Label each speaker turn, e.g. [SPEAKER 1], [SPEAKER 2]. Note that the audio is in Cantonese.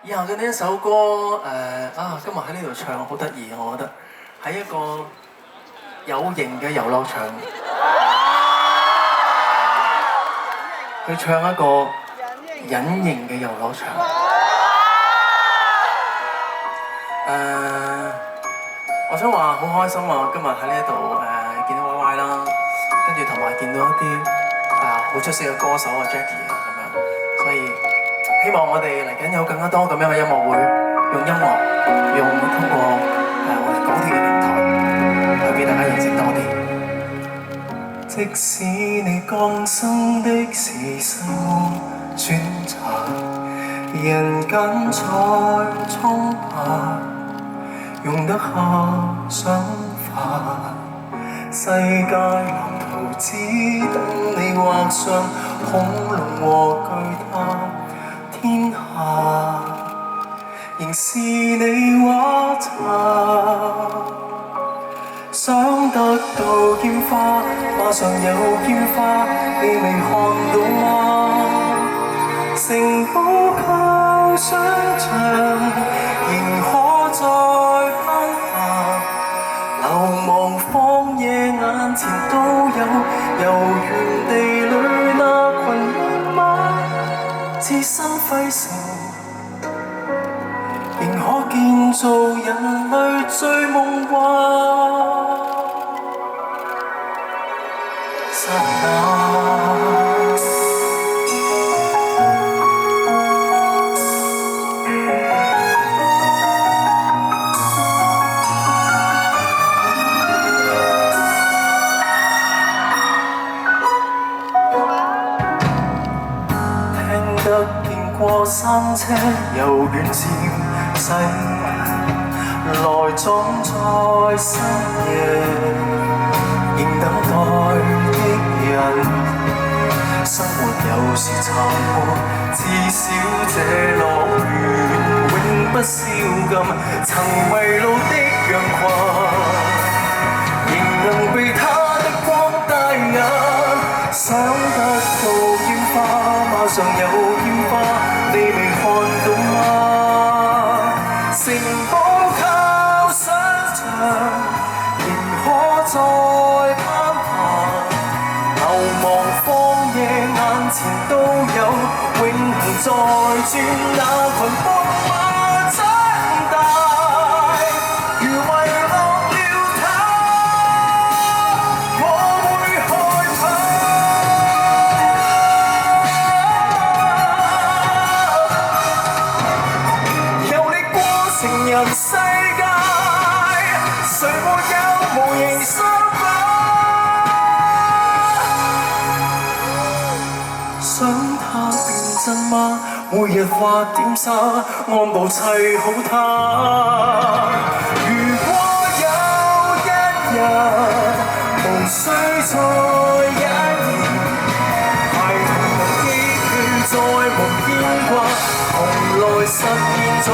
[SPEAKER 1] 以後嘅呢一首歌今日喺呢度唱好得意，我覺得喺一個有型嘅遊樂場，佢唱一個隱形嘅遊樂場。我想話好開心啊！今日喺呢度見到 Y Y 啦，跟住同埋見到一啲好出色嘅歌手啊 Jackie 啊咁樣，所以希望我哋嚟緊有更加多咁樣嘅音樂會，用音樂，用通過我哋港鐵嘅平台，去俾大家認識多啲。即使你降生的時世沒選擇，人間再蒼白，用得下想法，世界藍圖只等你畫上恐龍和巨塔，天下仍是你畫冊。想得到煙花，馬上有煙花，你未看到嗎？城堡靠想像，仍可再攀爬。流亡荒野眼前都有，遊園地裏那群斑馬，置身廢城，仍可建造人類最夢幻。剎那過山車由遠漸細，來裝在深夜，仍等待的人。生活有時殘酷，至少這樂園永不宵禁。曾迷路的羊群，仍能被它的光帶引。想得到煙花，馬上有煙花。你未看到嗎？城堡靠想像，仍可再攀爬。流亡荒野眼前都有，永恆在轉那群斑馬長大。如遺落了他，我會害怕。成人世界，誰沒有無形傷疤？想他變真嗎？每日畫點沙，按部砌好它。如果有一日無需再隱瞞，孩童能記住再無牽掛，從來實現在